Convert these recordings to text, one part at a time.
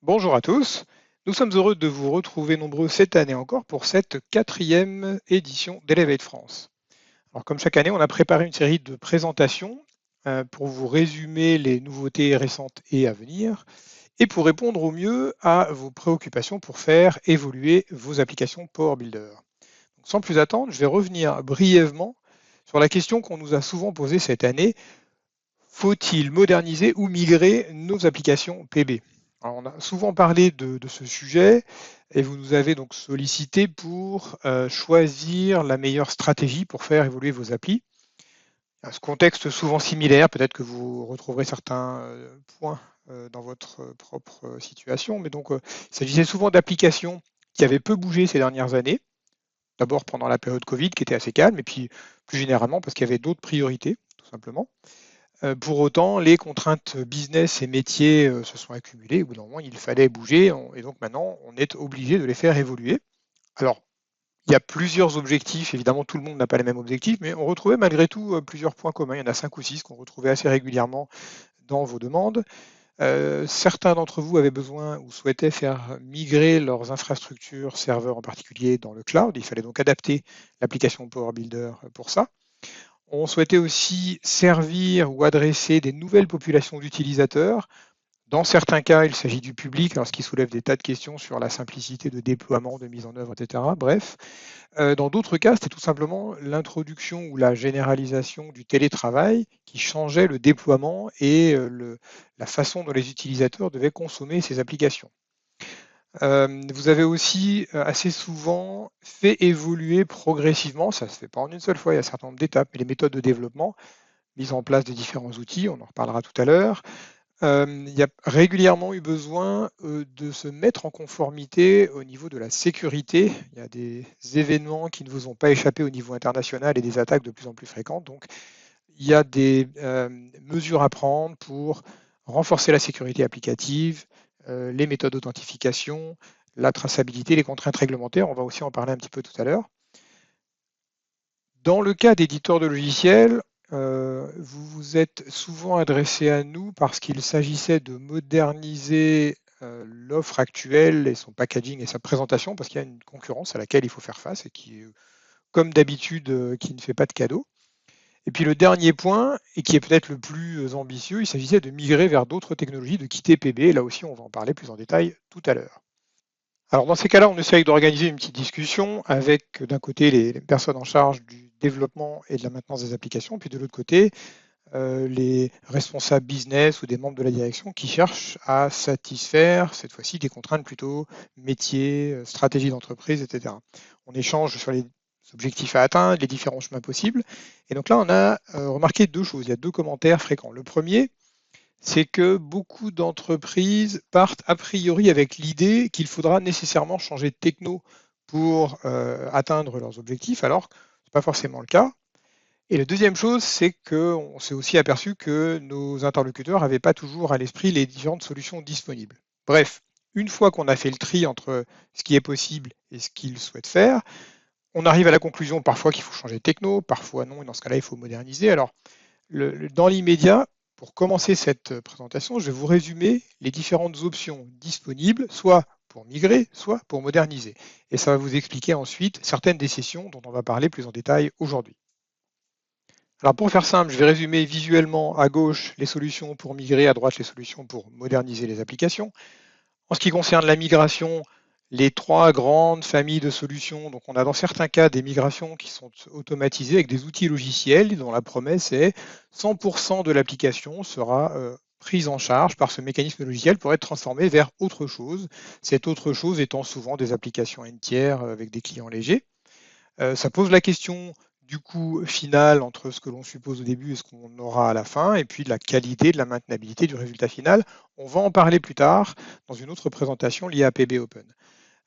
Bonjour à tous, nous sommes heureux de vous retrouver nombreux cette année encore pour cette quatrième édition d'Elevate France. Alors comme chaque année, on a préparé une série de présentations pour vous résumer les nouveautés récentes et à venir et pour répondre au mieux à vos préoccupations pour faire évoluer vos applications Power Builder. Donc, sans plus attendre, je vais revenir brièvement sur la question qu'on nous a souvent posée cette année. Faut-il moderniser ou migrer nos applications PB? Alors, on a souvent parlé de ce sujet et vous nous avez donc sollicité pour choisir la meilleure stratégie pour faire évoluer vos applis. À ce contexte souvent similaire, peut-être que vous retrouverez certains points dans votre propre situation, mais donc il s'agissait souvent d'applications qui avaient peu bougé ces dernières années. D'abord pendant la période Covid qui était assez calme, et puis plus généralement parce qu'il y avait d'autres priorités, tout simplement. Pour autant, les contraintes business et métiers se sont accumulées. Au bout d'un moment, il fallait bouger et donc maintenant, on est obligé de les faire évoluer. Alors, il y a plusieurs objectifs. Évidemment, tout le monde n'a pas les mêmes objectifs, mais on retrouvait malgré tout plusieurs points communs. Il y en a 5 ou 6 qu'on retrouvait assez régulièrement dans vos demandes. Certains d'entre vous avaient besoin ou souhaitaient faire migrer leurs infrastructures serveurs en particulier dans le cloud. Il fallait donc adapter l'application Power Builder pour ça. On souhaitait aussi servir ou adresser des nouvelles populations d'utilisateurs. Dans certains cas, il s'agit du public, alors ce qui soulève des tas de questions sur la simplicité de déploiement, de mise en œuvre, etc. Bref, dans d'autres cas, c'était tout simplement l'introduction ou la généralisation du télétravail qui changeait le déploiement et la façon dont les utilisateurs devaient consommer ces applications. Vous avez aussi assez souvent fait évoluer progressivement, ça ne se fait pas en une seule fois, il y a un certain nombre d'étapes, mais les méthodes de développement, mise en place de différents outils, on en reparlera tout à l'heure. Il y a régulièrement eu besoin de se mettre en conformité au niveau de la sécurité. Il y a des événements qui ne vous ont pas échappé au niveau international et des attaques de plus en plus fréquentes. Donc, il y a des mesures à prendre pour renforcer la sécurité applicative, les méthodes d'authentification, la traçabilité, les contraintes réglementaires. On va aussi en parler un petit peu tout à l'heure. Dans le cas d'éditeurs de logiciels, vous vous êtes souvent adressé à nous parce qu'il s'agissait de moderniser l'offre actuelle et son packaging et sa présentation, parce qu'il y a une concurrence à laquelle il faut faire face et qui, comme d'habitude, qui ne fait pas de cadeaux. Et puis le dernier point, et qui est peut-être le plus ambitieux, il s'agissait de migrer vers d'autres technologies, de quitter PB. Là aussi, on va en parler plus en détail tout à l'heure. Alors dans ces cas-là, on essaye d'organiser une petite discussion avec d'un côté les personnes en charge du développement et de la maintenance des applications, puis de l'autre côté les responsables business ou des membres de la direction qui cherchent à satisfaire cette fois-ci des contraintes plutôt métiers, stratégie d'entreprise, etc. On échange sur les objectifs à atteindre, les différents chemins possibles. Et donc là, on a remarqué deux choses. Il y a deux commentaires fréquents. Le premier, c'est que beaucoup d'entreprises partent a priori avec l'idée qu'il faudra nécessairement changer de techno pour atteindre leurs objectifs, alors que ce n'est pas forcément le cas. Et la deuxième chose, c'est qu'on s'est aussi aperçu que nos interlocuteurs n'avaient pas toujours à l'esprit les différentes solutions disponibles. Bref, une fois qu'on a fait le tri entre ce qui est possible et ce qu'ils souhaitent faire, on arrive à la conclusion parfois qu'il faut changer de techno, parfois non, et dans ce cas-là, il faut moderniser. Alors, dans l'immédiat, pour commencer cette présentation, je vais vous résumer les différentes options disponibles, soit pour migrer, soit pour moderniser. Et ça va vous expliquer ensuite certaines des sessions dont on va parler plus en détail aujourd'hui. Alors pour faire simple, je vais résumer visuellement à gauche les solutions pour migrer, à droite les solutions pour moderniser les applications. En ce qui concerne la migration, les trois grandes familles de solutions, donc on a dans certains cas des migrations qui sont automatisées avec des outils logiciels dont la promesse est 100% de l'application sera prise en charge par ce mécanisme logiciel pour être transformée vers autre chose, cette autre chose étant souvent des applications entières avec des clients légers. Ça pose la question du coût final entre ce que l'on suppose au début et ce qu'on aura à la fin, et puis de la qualité, de la maintenabilité du résultat final. On va en parler plus tard dans une autre présentation liée à PB Open.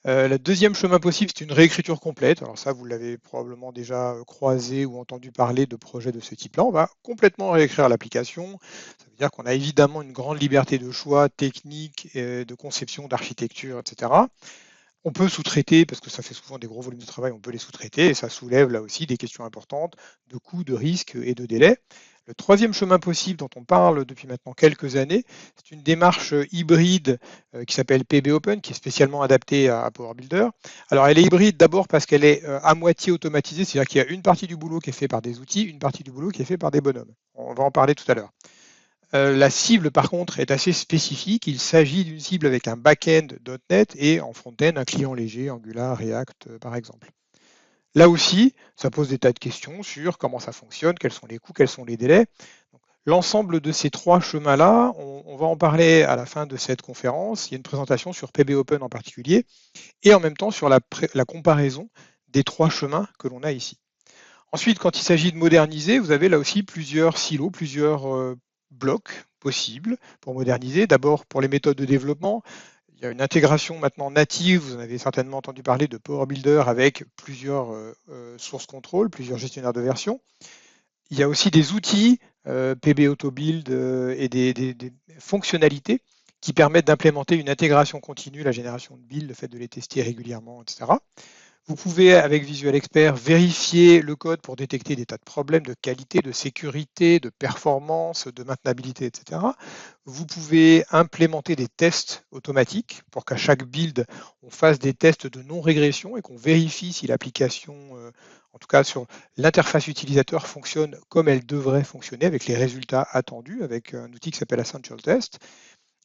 Le deuxième chemin possible, c'est une réécriture complète. Alors ça, vous l'avez probablement déjà croisé ou entendu parler de projets de ce type-là. On va complètement réécrire l'application. Ça veut dire qu'on a évidemment une grande liberté de choix technique, de conception, d'architecture, etc. On peut sous-traiter, parce que ça fait souvent des gros volumes de travail, on peut les sous-traiter, et ça soulève là aussi des questions importantes de coûts, de risques et de délais. Le troisième chemin possible dont on parle depuis maintenant quelques années, c'est une démarche hybride qui s'appelle PB Open, qui est spécialement adaptée à Power Builder. Alors elle est hybride d'abord parce qu'elle est à moitié automatisée, c'est-à-dire qu'il y a une partie du boulot qui est fait par des outils, une partie du boulot qui est fait par des bonhommes. On va en parler tout à l'heure. La cible, par contre, est assez spécifique. Il s'agit d'une cible avec un back-end .NET et en front-end un client léger, Angular, React, par exemple. Là aussi, ça pose des tas de questions sur comment ça fonctionne, quels sont les coûts, quels sont les délais. L'ensemble de ces trois chemins-là, on va en parler à la fin de cette conférence. Il y a une présentation sur PB Open en particulier et en même temps sur la comparaison des trois chemins que l'on a ici. Ensuite, quand il s'agit de moderniser, vous avez là aussi plusieurs silos, plusieurs blocs possibles pour moderniser. D'abord, pour les méthodes de développement, il y a une intégration maintenant native, vous en avez certainement entendu parler de Power Builder avec plusieurs source control, plusieurs gestionnaires de version. Il y a aussi des outils, PB Auto Build et des fonctionnalités qui permettent d'implémenter une intégration continue, la génération de builds, le fait de les tester régulièrement, etc. Vous pouvez, avec Visual Expert, vérifier le code pour détecter des tas de problèmes de qualité, de sécurité, de performance, de maintenabilité, etc. Vous pouvez implémenter des tests automatiques pour qu'à chaque build, on fasse des tests de non-régression et qu'on vérifie si l'application, en tout cas sur l'interface utilisateur, fonctionne comme elle devrait fonctionner avec les résultats attendus, avec un outil qui s'appelle Essential Test.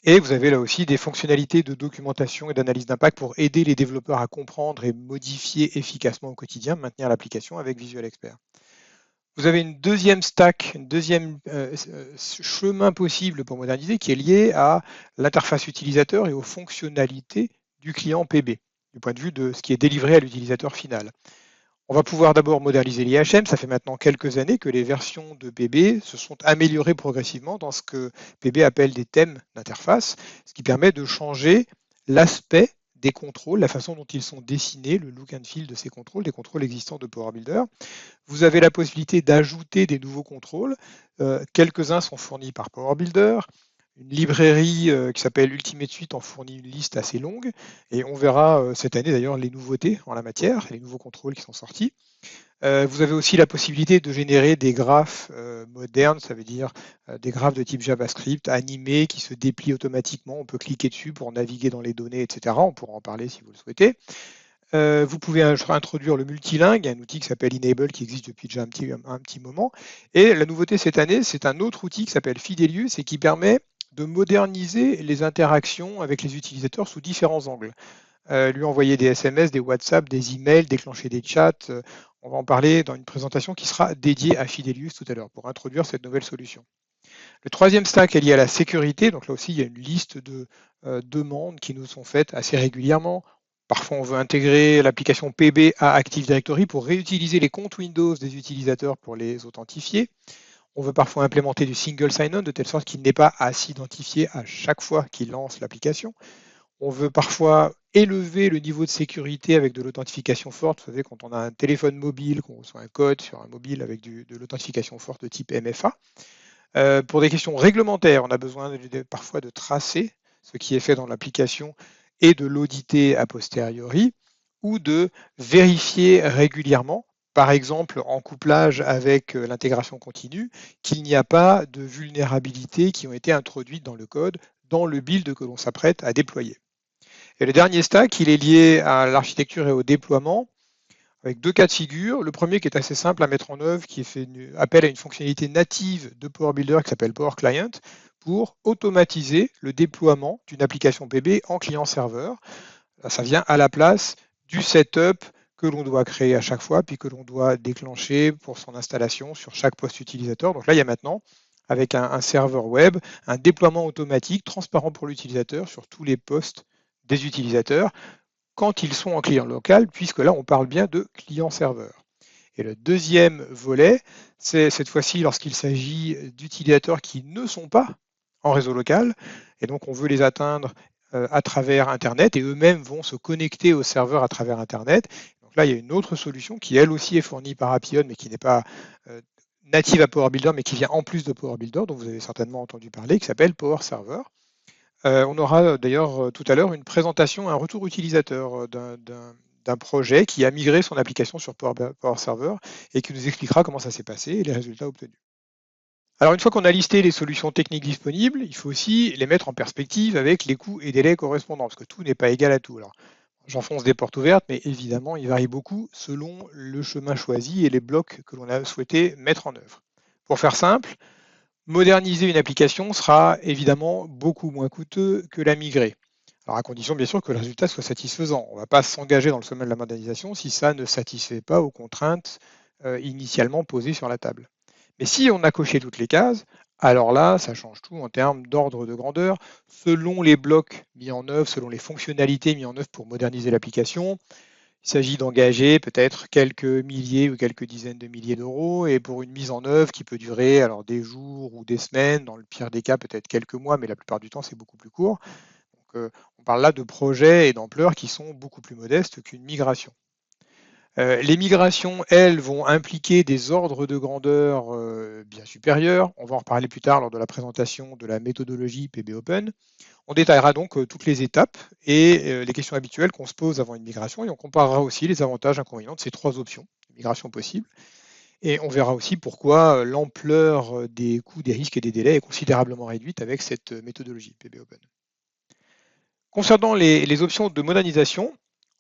Et vous avez là aussi des fonctionnalités de documentation et d'analyse d'impact pour aider les développeurs à comprendre et modifier efficacement au quotidien, maintenir l'application avec Visual Expert. Vous avez une deuxième stack, un deuxième chemin possible pour moderniser qui est lié à l'interface utilisateur et aux fonctionnalités du client PB, du point de vue de ce qui est délivré à l'utilisateur final. On va pouvoir d'abord moderniser l'IHM. Ça fait maintenant quelques années que les versions de PB se sont améliorées progressivement dans ce que PB appelle des thèmes d'interface, ce qui permet de changer l'aspect des contrôles, la façon dont ils sont dessinés, le look and feel de ces contrôles, des contrôles existants de Power Builder. Vous avez la possibilité d'ajouter des nouveaux contrôles. Quelques-uns sont fournis par Power Builder. Une librairie qui s'appelle Ultimate Suite en fournit une liste assez longue et on verra cette année d'ailleurs les nouveautés en la matière, les nouveaux contrôles qui sont sortis. Vous avez aussi la possibilité de générer des graphes modernes, ça veut dire des graphes de type JavaScript animés qui se déplient automatiquement. On peut cliquer dessus pour naviguer dans les données, etc. On pourra en parler si vous le souhaitez. Vous pouvez introduire le multilingue, un outil qui s'appelle Enable qui existe depuis déjà un petit moment. Et la nouveauté cette année, c'est un autre outil qui s'appelle Fidelius et qui permet de moderniser les interactions avec les utilisateurs sous différents angles. Lui envoyer des SMS, des WhatsApp, des emails, déclencher des chats. On va en parler dans une présentation qui sera dédiée à Fidelius tout à l'heure pour introduire cette nouvelle solution. Le troisième stack est lié à la sécurité. Donc là aussi, il y a une liste de demandes qui nous sont faites assez régulièrement. Parfois, on veut intégrer l'application PB à Active Directory pour réutiliser les comptes Windows des utilisateurs pour les authentifier. On veut parfois implémenter du single sign-on de telle sorte qu'il n'est pas à s'identifier à chaque fois qu'il lance l'application. On veut parfois élever le niveau de sécurité avec de l'authentification forte. Vous savez, quand on a un téléphone mobile, qu'on reçoit un code sur un mobile avec de l'authentification forte de type MFA. Pour des questions réglementaires, on a besoin parfois de tracer ce qui est fait dans l'application et de l'auditer a posteriori ou de vérifier régulièrement, par exemple en couplage avec l'intégration continue, qu'il n'y a pas de vulnérabilités qui ont été introduites dans le code, dans le build que l'on s'apprête à déployer. Et le dernier stack, il est lié à l'architecture et au déploiement, avec deux cas de figure. Le premier qui est assez simple à mettre en œuvre, qui fait appel à une fonctionnalité native de Power Builder qui s'appelle Power Client pour automatiser le déploiement d'une application PB en client-serveur. Ça vient à la place du setup que l'on doit créer à chaque fois, puis que l'on doit déclencher pour son installation sur chaque poste utilisateur. Donc là, il y a maintenant, avec un serveur web, un déploiement automatique transparent pour l'utilisateur sur tous les postes des utilisateurs quand ils sont en client local, puisque là, on parle bien de client-serveur. Et le deuxième volet, c'est cette fois-ci lorsqu'il s'agit d'utilisateurs qui ne sont pas en réseau local, et donc on veut les atteindre à travers Internet, et eux-mêmes vont se connecter au serveur à travers Internet. Donc là, il y a une autre solution qui, elle aussi, est fournie par Appion, mais qui n'est pas native à Power Builder, mais qui vient en plus de Power Builder, dont vous avez certainement entendu parler, qui s'appelle Power Server. On aura d'ailleurs tout à l'heure une présentation, un retour utilisateur d'un projet qui a migré son application sur Power Server et qui nous expliquera comment ça s'est passé et les résultats obtenus. Alors une fois qu'on a listé les solutions techniques disponibles, il faut aussi les mettre en perspective avec les coûts et délais correspondants, parce que tout n'est pas égal à tout. Alors, j'enfonce des portes ouvertes, mais évidemment, il varie beaucoup selon le chemin choisi et les blocs que l'on a souhaité mettre en œuvre. Pour faire simple, moderniser une application sera évidemment beaucoup moins coûteux que la migrer. Alors à condition bien sûr que le résultat soit satisfaisant. On ne va pas s'engager dans le chemin de la modernisation si ça ne satisfait pas aux contraintes initialement posées sur la table. Mais si on a coché toutes les cases, alors là, ça change tout en termes d'ordre de grandeur, selon les blocs mis en œuvre, selon les fonctionnalités mises en œuvre pour moderniser l'application. Il s'agit d'engager peut-être quelques milliers ou quelques dizaines de milliers d'euros et pour une mise en œuvre qui peut durer alors des jours ou des semaines, dans le pire des cas peut-être quelques mois, mais la plupart du temps c'est beaucoup plus court. Donc, on parle là de projets et d'ampleurs qui sont beaucoup plus modestes qu'une migration. Les migrations, elles, vont impliquer des ordres de grandeur bien supérieurs. On va en reparler plus tard lors de la présentation de la méthodologie PB Open. On détaillera donc toutes les étapes et les questions habituelles qu'on se pose avant une migration et on comparera aussi les avantages et inconvénients de ces trois options de migration possibles. Et on verra aussi pourquoi l'ampleur des coûts, des risques et des délais est considérablement réduite avec cette méthodologie PB Open. Concernant les options de modernisation,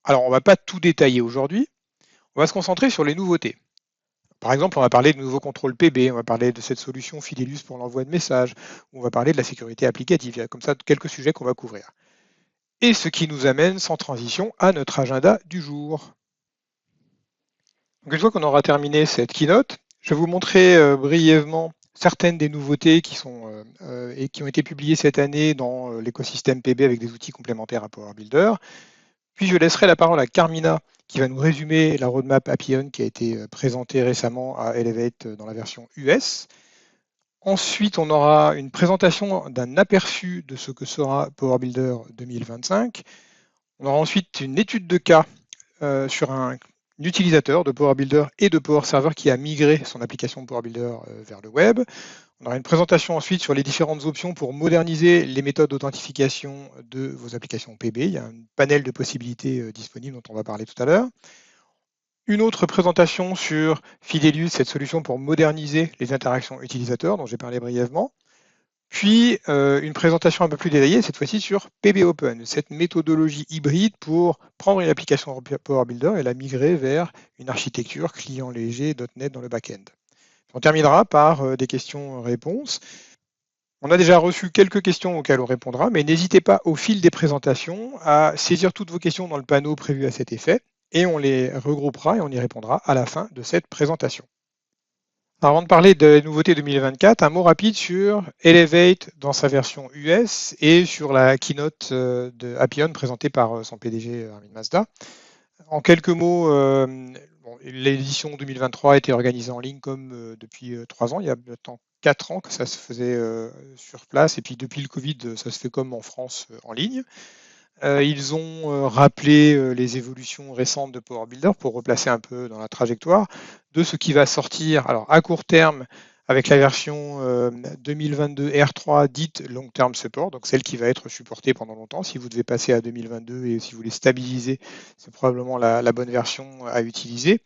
alors on ne va pas tout détailler aujourd'hui, on va se concentrer sur les nouveautés. Par exemple, on va parler de nouveaux contrôles PB, on va parler de cette solution Fidelus pour l'envoi de messages, on va parler de la sécurité applicative. Il y a comme ça quelques sujets qu'on va couvrir. Et ce qui nous amène sans transition à notre agenda du jour. Donc une fois qu'on aura terminé cette keynote, je vais vous montrer brièvement certaines des nouveautés qui ont été publiées cette année dans l'écosystème PB avec des outils complémentaires à Power Builder. Puis je laisserai la parole à Carmina qui va nous résumer la roadmap Appion qui a été présentée récemment à Elevate dans la version US. Ensuite, on aura une présentation d'un aperçu de ce que sera Power Builder 2025. On aura ensuite une étude de cas sur un utilisateur de Power Builder et de Power Server qui a migré son application Power Builder vers le web. On aura une présentation ensuite sur les différentes options pour moderniser les méthodes d'authentification de vos applications PB. Il y a un panel de possibilités disponibles dont on va parler tout à l'heure. Une autre présentation sur Fidelus, cette solution pour moderniser les interactions utilisateurs dont j'ai parlé brièvement. Puis une présentation un peu plus détaillée, cette fois-ci sur PB Open, cette méthodologie hybride pour prendre une application Power Builder et la migrer vers une architecture client léger .NET dans le back-end. On terminera par des questions-réponses. On a déjà reçu quelques questions auxquelles on répondra, mais n'hésitez pas au fil des présentations à saisir toutes vos questions dans le panneau prévu à cet effet et on les regroupera et on y répondra à la fin de cette présentation. Avant de parler des nouveautés 2024, un mot rapide sur Elevate dans sa version US et sur la keynote de Appion présentée par son PDG Armin Mazda. En quelques mots, l'édition 2023 a été organisée en ligne comme depuis 3 ans. Il y a maintenant 4 ans que ça se faisait sur place et puis depuis le Covid, ça se fait comme en France en ligne. Ils ont rappelé les évolutions récentes de Power Builder pour replacer un peu dans la trajectoire de ce qui va sortir alors à court terme avec la version 2022 R3 dite Long Term Support, donc celle qui va être supportée pendant longtemps. Si vous devez passer à 2022 et si vous voulez stabiliser, c'est probablement la bonne version à utiliser.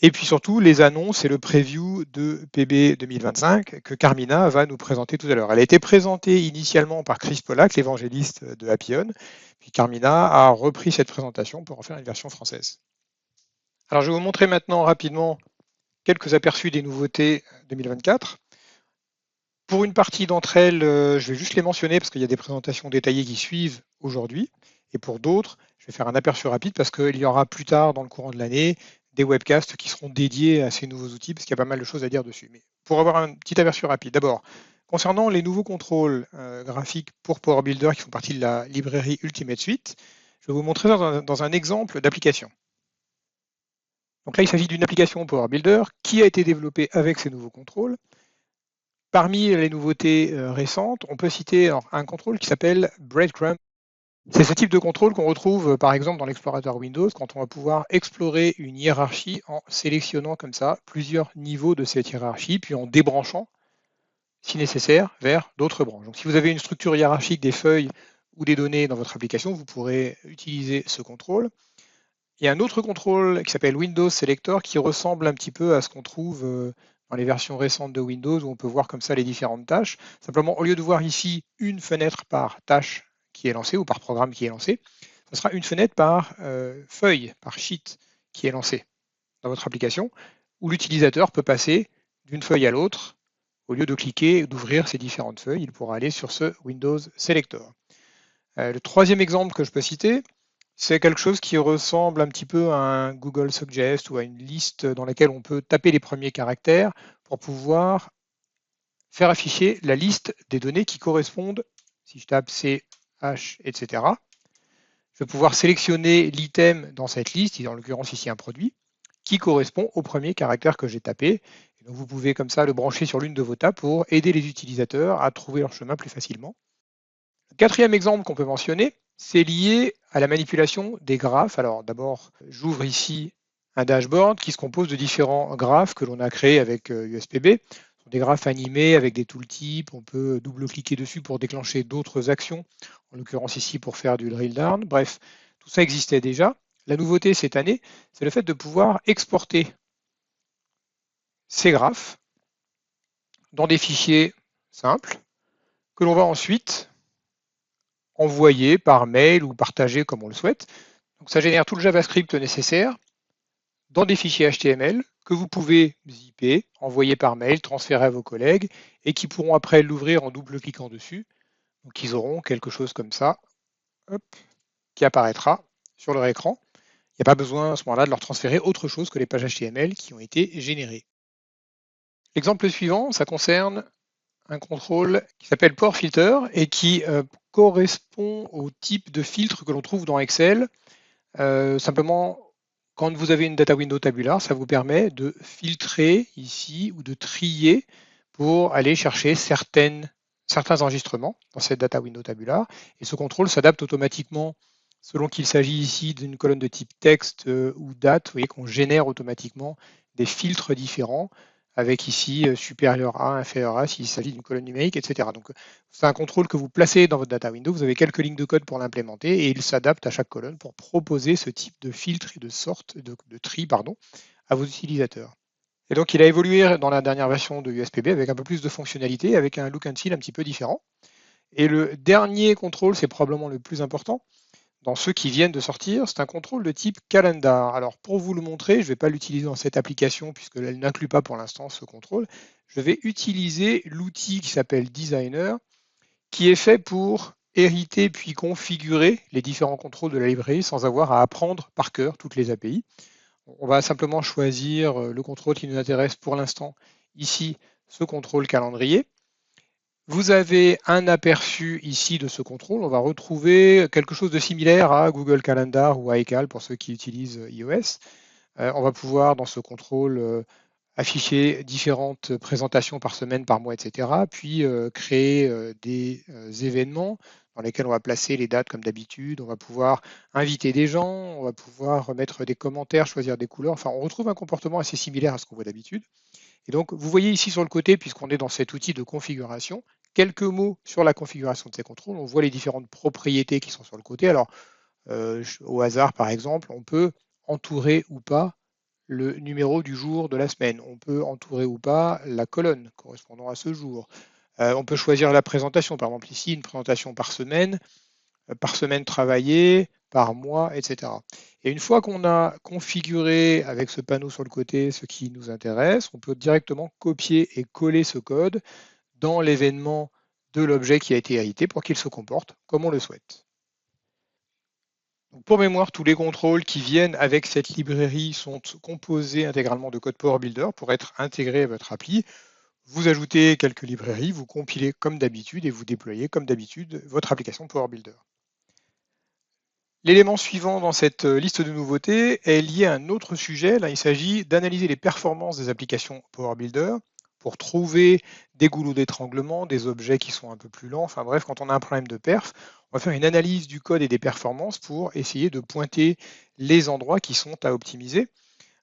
Et puis surtout, les annonces et le preview de PB 2025 que Carmina va nous présenter tout à l'heure. Elle a été présentée initialement par Chris Pollack, l'évangéliste de Appion, puis Carmina a repris cette présentation pour en faire une version française. Alors je vais vous montrer maintenant rapidement quelques aperçus des nouveautés 2024. Pour une partie d'entre elles, je vais juste les mentionner parce qu'il y a des présentations détaillées qui suivent aujourd'hui. Et pour d'autres, je vais faire un aperçu rapide parce qu'il y aura plus tard dans le courant de l'année des webcasts qui seront dédiés à ces nouveaux outils parce qu'il y a pas mal de choses à dire dessus. Mais pour avoir un petit aperçu rapide, d'abord, concernant les nouveaux contrôles graphiques pour Power Builder qui font partie de la librairie Ultimate Suite, je vais vous montrer dans un exemple d'application. Donc là, il s'agit d'une application Power Builder qui a été développée avec ces nouveaux contrôles. Parmi les nouveautés récentes, on peut citer un contrôle qui s'appelle Breadcrumb. C'est ce type de contrôle qu'on retrouve par exemple dans l'explorateur Windows quand on va pouvoir explorer une hiérarchie en sélectionnant comme ça plusieurs niveaux de cette hiérarchie, puis en débranchant, si nécessaire, vers d'autres branches. Donc si vous avez une structure hiérarchique des feuilles ou des données dans votre application, vous pourrez utiliser ce contrôle. Il y a un autre contrôle qui s'appelle Windows Selector qui ressemble un petit peu à ce qu'on trouve dans les versions récentes de Windows où on peut voir comme ça les différentes tâches. Simplement, au lieu de voir ici une fenêtre par tâche qui est lancée ou par programme qui est lancé, ce sera une fenêtre par feuille, par sheet qui est lancée dans votre application, où l'utilisateur peut passer d'une feuille à l'autre. Au lieu de cliquer et d'ouvrir ces différentes feuilles, il pourra aller sur ce Windows Selector. Le troisième exemple que je peux citer, c'est quelque chose qui ressemble un petit peu à un Google Suggest ou à une liste dans laquelle on peut taper les premiers caractères pour pouvoir faire afficher la liste des données qui correspondent. Si je tape C, H, etc., je vais pouvoir sélectionner l'item dans cette liste, en l'occurrence ici un produit, qui correspond au premier caractère que j'ai tapé. Et donc vous pouvez comme ça le brancher sur l'une de vos tables pour aider les utilisateurs à trouver leur chemin plus facilement. Le quatrième exemple qu'on peut mentionner, c'est lié à la manipulation des graphes. Alors d'abord, j'ouvre ici un dashboard qui se compose de différents graphes que l'on a créés avec USPB. Ce sont des graphes animés avec des tooltips. On peut double-cliquer dessus pour déclencher d'autres actions, en l'occurrence ici pour faire du drill down. Bref, tout ça existait déjà. La nouveauté cette année, c'est le fait de pouvoir exporter ces graphes dans des fichiers simples que l'on va ensuite envoyer par mail ou partager comme on le souhaite. Donc ça génère tout le JavaScript nécessaire dans des fichiers HTML que vous pouvez zipper, envoyer par mail, transférer à vos collègues et qui pourront après l'ouvrir en double-cliquant dessus. Donc ils auront quelque chose comme ça, hop, qui apparaîtra sur leur écran. Il n'y a pas besoin à ce moment-là de leur transférer autre chose que les pages HTML qui ont été générées. L'exemple suivant, ça concerne un contrôle qui s'appelle Power Filter et qui correspond au type de filtre que l'on trouve dans Excel. Simplement, quand vous avez une data window tabular, ça vous permet de filtrer ici ou de trier pour aller chercher certains enregistrements dans cette data window tabular. Et ce contrôle s'adapte automatiquement selon qu'il s'agit ici d'une colonne de type texte ou date. Vous voyez qu'on génère automatiquement des filtres différents avec ici supérieur à, inférieur à, s'il s'agit d'une colonne numérique, etc. Donc c'est un contrôle que vous placez dans votre data window, vous avez quelques lignes de code pour l'implémenter et il s'adapte à chaque colonne pour proposer ce type de filtre et de sorte de tri à vos utilisateurs. Et donc il a évolué dans la dernière version de USPB avec un peu plus de fonctionnalités, avec un look and feel un petit peu différent. Et le dernier contrôle, c'est probablement le plus important, dans ceux qui viennent de sortir, c'est un contrôle de type calendar. Alors pour vous le montrer, je ne vais pas l'utiliser dans cette application puisqu'elle n'inclut pas pour l'instant ce contrôle. Je vais utiliser l'outil qui s'appelle Designer, qui est fait pour hériter puis configurer les différents contrôles de la librairie sans avoir à apprendre par cœur toutes les API. On va simplement choisir le contrôle qui nous intéresse pour l'instant, ici, ce contrôle calendrier. Vous avez un aperçu ici de ce contrôle. On va retrouver quelque chose de similaire à Google Calendar ou à iCal pour ceux qui utilisent iOS. On va pouvoir, dans ce contrôle, afficher différentes présentations par semaine, par mois, etc. Puis créer des événements dans lesquels on va placer les dates comme d'habitude. On va pouvoir inviter des gens, on va pouvoir mettre des commentaires, choisir des couleurs. Enfin, on retrouve un comportement assez similaire à ce qu'on voit d'habitude. Et donc, vous voyez ici sur le côté, puisqu'on est dans cet outil de configuration, quelques mots sur la configuration de ces contrôles. On voit les différentes propriétés qui sont sur le côté. Alors, au hasard, par exemple, on peut entourer ou pas le numéro du jour de la semaine. On peut entourer ou pas la colonne correspondant à ce jour. On peut choisir la présentation. Par exemple, ici, une présentation par semaine travaillée, par mois, etc. Et une fois qu'on a configuré avec ce panneau sur le côté ce qui nous intéresse, on peut directement copier et coller ce code dans l'événement de l'objet qui a été hérité pour qu'il se comporte comme on le souhaite. Donc pour mémoire, tous les contrôles qui viennent avec cette librairie sont composés intégralement de code Power Builder pour être intégrés à votre appli. Vous ajoutez quelques librairies, vous compilez comme d'habitude et vous déployez comme d'habitude votre application Power Builder. L'élément suivant dans cette liste de nouveautés est lié à un autre sujet. Là, il s'agit d'analyser les performances des applications Power Builder pour trouver des goulots d'étranglement, des objets qui sont un peu plus lents. Enfin bref, quand on a un problème de perf, on va faire une analyse du code et des performances pour essayer de pointer les endroits qui sont à optimiser.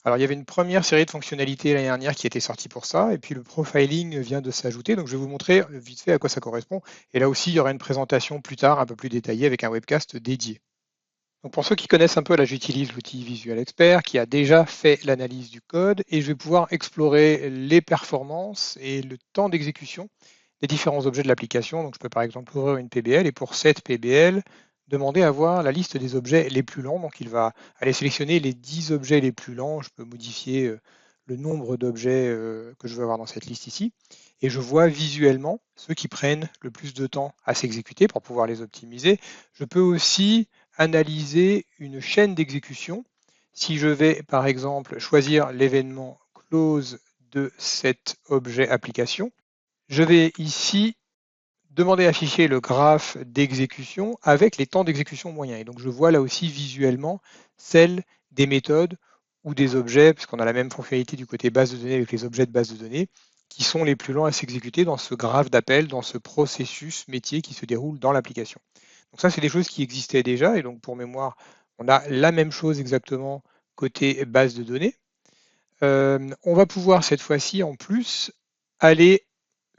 Alors, il y avait une première série de fonctionnalités l'année dernière qui était sortie pour ça, et puis le profiling vient de s'ajouter. Donc, je vais vous montrer vite fait à quoi ça correspond. Et là aussi, il y aura une présentation plus tard, un peu plus détaillée, avec un webcast dédié. Donc pour ceux qui connaissent un peu, là j'utilise l'outil Visual Expert qui a déjà fait l'analyse du code et je vais pouvoir explorer les performances et le temps d'exécution des différents objets de l'application. Donc je peux par exemple ouvrir une PBL et pour cette PBL, demander à voir la liste des objets les plus lents. Donc il va aller sélectionner les 10 objets les plus lents. Je peux modifier le nombre d'objets que je veux avoir dans cette liste ici. Et je vois visuellement ceux qui prennent le plus de temps à s'exécuter pour pouvoir les optimiser. Je peux aussi analyser une chaîne d'exécution. Si je vais par exemple choisir l'événement close de cet objet application, je vais ici demander à afficher le graphe d'exécution avec les temps d'exécution moyens. Et donc je vois là aussi visuellement celle des méthodes ou des objets, puisqu'on a la même fonctionnalité du côté base de données avec les objets de base de données, qui sont les plus lents à s'exécuter dans ce graphe d'appel, dans ce processus métier qui se déroule dans l'application. Donc ça, c'est des choses qui existaient déjà. Et donc pour mémoire, on a la même chose exactement côté base de données. On va pouvoir cette fois-ci en plus aller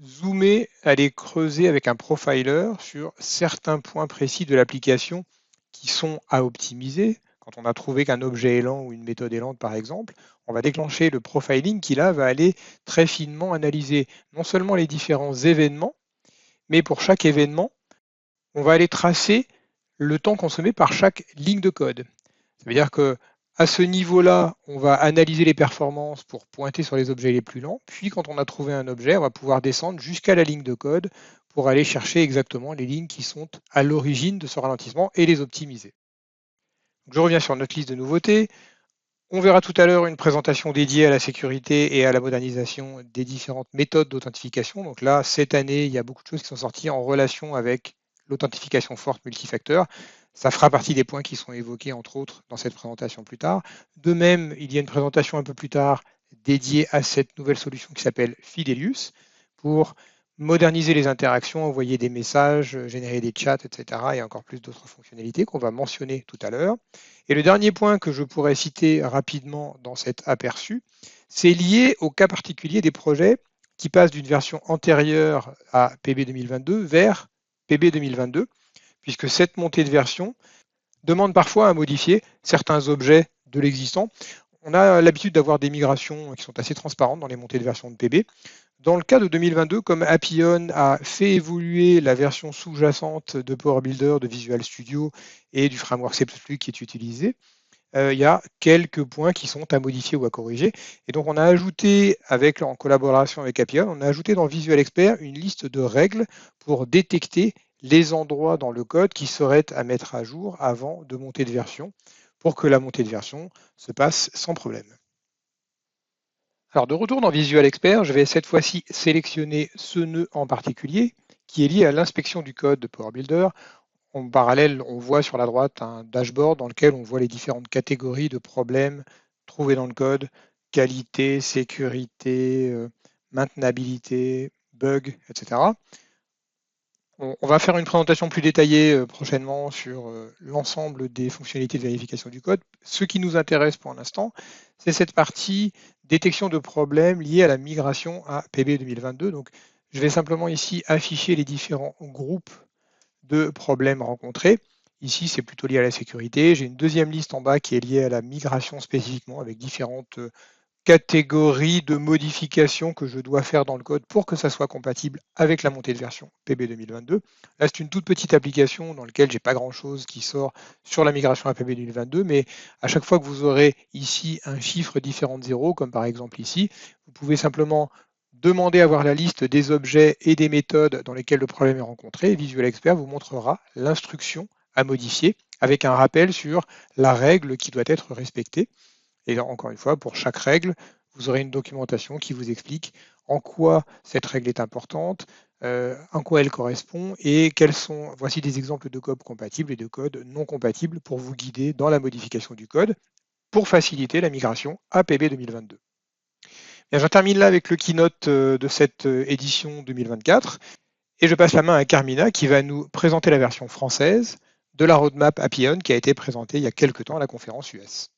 zoomer, aller creuser avec un profiler sur certains points précis de l'application qui sont à optimiser. Quand on a trouvé qu'un objet est lent ou une méthode est lente par exemple, on va déclencher le profiling qui là va aller très finement analyser non seulement les différents événements, mais pour chaque événement, on va aller tracer le temps consommé par chaque ligne de code. Ça veut dire que à ce niveau-là, on va analyser les performances pour pointer sur les objets les plus lents. Puis, quand on a trouvé un objet, on va pouvoir descendre jusqu'à la ligne de code pour aller chercher exactement les lignes qui sont à l'origine de ce ralentissement et les optimiser. Donc, je reviens sur notre liste de nouveautés. On verra tout à l'heure une présentation dédiée à la sécurité et à la modernisation des différentes méthodes d'authentification. Donc là, cette année, il y a beaucoup de choses qui sont sorties en relation avec l'authentification forte multifacteur. Ça fera partie des points qui sont évoqués, entre autres, dans cette présentation plus tard. De même, il y a une présentation un peu plus tard dédiée à cette nouvelle solution qui s'appelle Fidelius pour moderniser les interactions, envoyer des messages, générer des chats, etc. et encore plus d'autres fonctionnalités qu'on va mentionner tout à l'heure. Et le dernier point que je pourrais citer rapidement dans cet aperçu, c'est lié au cas particulier des projets qui passent d'une version antérieure à PB 2022 vers PB 2022, puisque cette montée de version demande parfois à modifier certains objets de l'existant. On a l'habitude d'avoir des migrations qui sont assez transparentes dans les montées de version de PB. Dans le cas de 2022, comme Appion a fait évoluer la version sous-jacente de Power Builder, de Visual Studio et du framework C++ qui est utilisé, il y a quelques points qui sont à modifier ou à corriger. Et donc on a ajouté, en collaboration avec Appion, on a ajouté dans Visual Expert une liste de règles pour détecter les endroits dans le code qui seraient à mettre à jour avant de monter de version, pour que la montée de version se passe sans problème. Alors de retour dans Visual Expert, je vais cette fois-ci sélectionner ce nœud en particulier qui est lié à l'inspection du code de Power Builder. En parallèle, on voit sur la droite un dashboard dans lequel on voit les différentes catégories de problèmes trouvés dans le code, qualité, sécurité, maintenabilité, bugs, etc. On va faire une présentation plus détaillée prochainement sur l'ensemble des fonctionnalités de vérification du code. Ce qui nous intéresse pour l'instant, c'est cette partie détection de problèmes liés à la migration à PB 2022. Donc, je vais simplement ici afficher les différents groupes de problèmes rencontrés. Ici, c'est plutôt lié à la sécurité. J'ai une deuxième liste en bas qui est liée à la migration spécifiquement avec différentes catégories de modifications que je dois faire dans le code pour que ça soit compatible avec la montée de version PB 2022. Là, c'est une toute petite application dans laquelle j'ai pas grand-chose qui sort sur la migration à PB 2022, mais à chaque fois que vous aurez ici un chiffre différent de 0, comme par exemple ici, vous pouvez simplement demander à voir la liste des objets et des méthodes dans lesquelles le problème est rencontré. Visual Expert vous montrera l'instruction à modifier avec un rappel sur la règle qui doit être respectée. Et encore une fois, pour chaque règle, vous aurez une documentation qui vous explique en quoi cette règle est importante, en quoi elle correspond et voici des exemples de code compatibles et de code non compatibles pour vous guider dans la modification du code pour faciliter la migration à PB 2022. Bien, j'en termine là avec le keynote de cette édition 2024 et je passe la main à Carmina qui va nous présenter la version française de la roadmap Appion qui a été présentée il y a quelques temps à la conférence US.